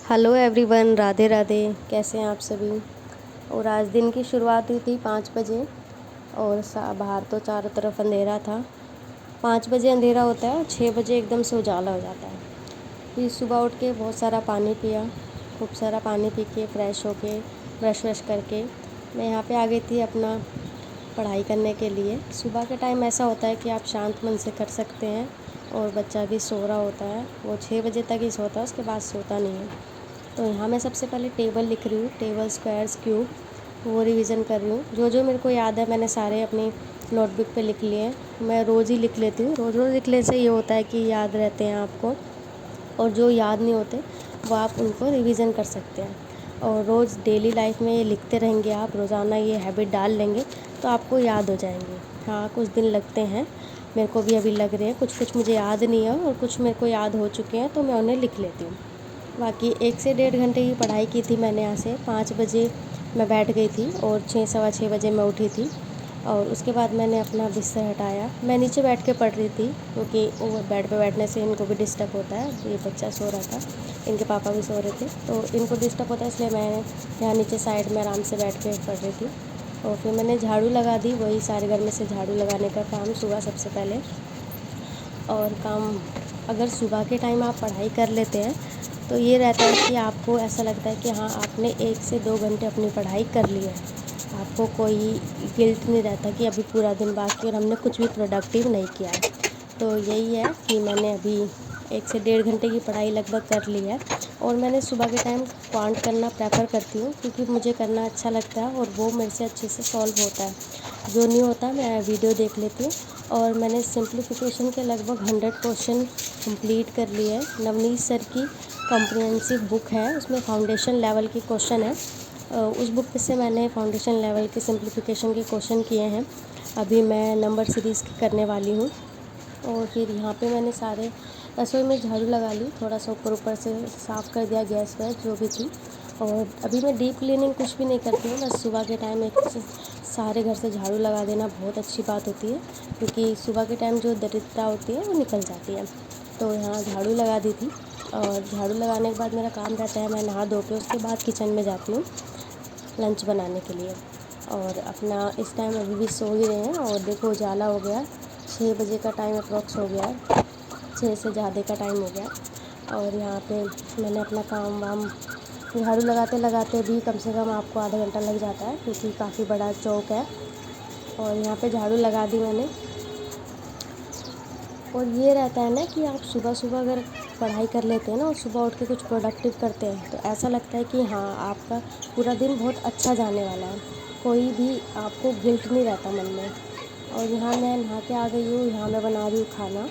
Hello everyone, Radhe Radhe. कैसे हैं आप सभी। और आज दिन की शुरुआत हुई थी 5 बजे और बाहर तो चारों तरफ अंधेरा था। 5 बजे अंधेरा होता है और 6 बजे एकदम से उजाला हो जाता है। फिर सुबह उठ के बहुत सारा पानी पिया, खूब सारा पानी पी के फ्रेश होके ब्रश व्रश करके मैं यहाँ पे आ गई थी अपना पढ़ाई करने के लिए। सुबह के टाइम ऐसा होता है कि आप शांत मन से कर सकते हैं और बच्चा भी सो रहा होता है, वो 6 बजे तक ही सोता है, उसके बाद सोता नहीं है। तो यहाँ मैं सबसे पहले टेबल लिख रही हूँ, टेबल स्क्वायर्स क्यूब, वो रिवीजन कर रही हूँ। जो जो मेरे को याद है मैंने सारे अपनी नोटबुक पे लिख लिए हैं। मैं रोज़ ही लिख लेती हूँ, रोज़ रोज़ लिखने से ये होता है कि याद रहते हैं आपको, और जो याद नहीं होते वो आप उनको रिवीजन कर सकते हैं। और रोज़ डेली लाइफ में ये लिखते रहेंगे, आप रोज़ाना ये हैबिट डाल लेंगे तो आपको याद हो जाएंगे। हाँ, कुछ दिन लगते हैं, मेरे को भी अभी लग रहे हैं, कुछ कुछ मुझे याद नहीं है और कुछ मेरे को याद हो चुके हैं तो मैं उन्हें लिख लेती हूँ। बाकी 1 से 1.5 घंटे की पढ़ाई की थी मैंने। यहाँ से 5 बजे मैं बैठ गई थी और 6 सवा 6 बजे मैं उठी थी। और उसके बाद मैंने अपना बिस्तर हटाया, मैं नीचे बैठ के पढ़ रही थी क्योंकि वो बेड पे बैठने से इनको भी डिस्टर्ब होता है। ये बच्चा सो रहा था, इनके पापा भी सो रहे थे, तो इनको डिस्टर्ब होता है, इसलिए मैं यहाँ नीचे साइड में आराम से बैठ के पढ़ रही थी। और फिर मैंने झाड़ू लगा दी, वही सारे घर में से झाड़ू लगाने का काम सुबह सबसे पहले। और काम, अगर सुबह के टाइम आप पढ़ाई कर लेते हैं तो ये रहता है कि आपको ऐसा लगता है कि हाँ, आपने 1 से 2 घंटे अपनी पढ़ाई कर ली है। आपको कोई गिल्ट नहीं रहता कि अभी पूरा दिन बाकी और हमने कुछ भी प्रोडक्टिव नहीं किया है। तो यही है कि मैंने अभी 1 से 1.5 घंटे की पढ़ाई लगभग कर ली है। और मैंने सुबह के टाइम क्वांट करना प्रेफर करती हूँ क्योंकि मुझे करना अच्छा लगता है और वो मेरे से अच्छे से सॉल्व होता है। जो नहीं होता मैं वीडियो देख लेती हूँ। और मैंने सिंप्लीफिकेशन के लगभग 100 क्वेश्चन कंप्लीट कर लिए हैं। नवनीत सर की कॉम्प्रिहेंसिव बुक है, उसमें फाउंडेशन लेवल के क्वेश्चन है। उस बुक से मैंने फाउंडेशन लेवल के सिंप्लीफिकेशन के क्वेश्चन किए हैं। अभी मैं नंबर सीरीज़ की करने वाली हूँ। और फिर यहाँ पे मैंने सारे रसोई में झाड़ू लगा ली, थोड़ा सा ऊपर ऊपर से साफ़ कर दिया गैस वैस जो भी थी। और अभी मैं डीप क्लीनिंग कुछ भी नहीं करती हूँ, बस सुबह के टाइम एक सारे घर से झाड़ू लगा देना बहुत अच्छी बात होती है क्योंकि सुबह के टाइम जो दरिद्रता होती है वो निकल जाती है। तो यहाँ झाड़ू लगा दी थी और झाड़ू लगाने के बाद मेरा काम रहता है, मैं नहा धो के उसके बाद किचन में जाती हूँ लंच बनाने के लिए। और अपना इस टाइम अभी भी सो ही रहे हैं और देखो उजाला हो गया, 6 बजे का टाइम अप्रॉक्स हो गया है, 6 से ज़्यादा का टाइम हो गया। और यहाँ पे मैंने अपना काम वाम झाड़ू लगाते लगाते भी कम से कम आपको आधा घंटा लग जाता है क्योंकि काफ़ी बड़ा चौक है। और यहाँ पे झाड़ू लगा दी मैंने। और ये रहता है ना कि आप सुबह सुबह अगर पढ़ाई कर लेते हैं ना और सुबह उठ के कुछ प्रोडक्टिव करते हैं तो ऐसा लगता है कि हाँ, आपका पूरा दिन बहुत अच्छा जाने वाला है, कोई भी आपको गिल्ट नहीं रहता मन में। और यहाँ मैं नहा के आ गई हूँ, यहाँ मैं बना रही हूँ खाना।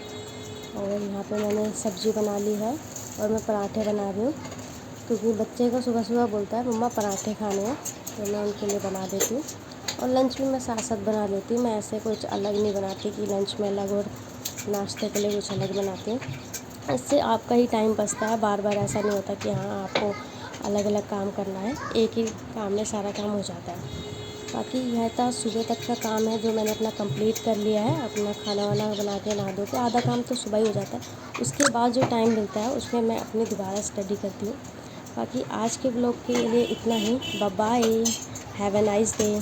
और यहाँ पे मैंने सब्ज़ी बना ली है और मैं पराठे बना रही हूँ क्योंकि बच्चे को सुबह सुबह बोलता है मम्मा पराठे खाने हैं, तो मैं उनके लिए बना देती हूँ। और लंच भी मैं साथ साथ बना लेती हूँ, मैं ऐसे कुछ अलग नहीं बनाती कि लंच में अलग और नाश्ते के लिए कुछ अलग बनाती हूँ। इससे आपका ही टाइम बचता है, बार बार ऐसा नहीं होता कि हाँ आपको अलग अलग काम करना है, एक ही काम में सारा काम हो जाता है। बाकी यह था सुबह तक का काम है जो मैंने अपना कंप्लीट कर लिया है। अपना खाना वाना बना के नहा धो के आधा काम तो सुबह ही हो जाता है, उसके बाद जो टाइम मिलता है उसमें मैं अपनी दोबारा स्टडी करती हूँ। बाकी आज के ब्लॉग के लिए इतना ही। Bye bye, have a nice day.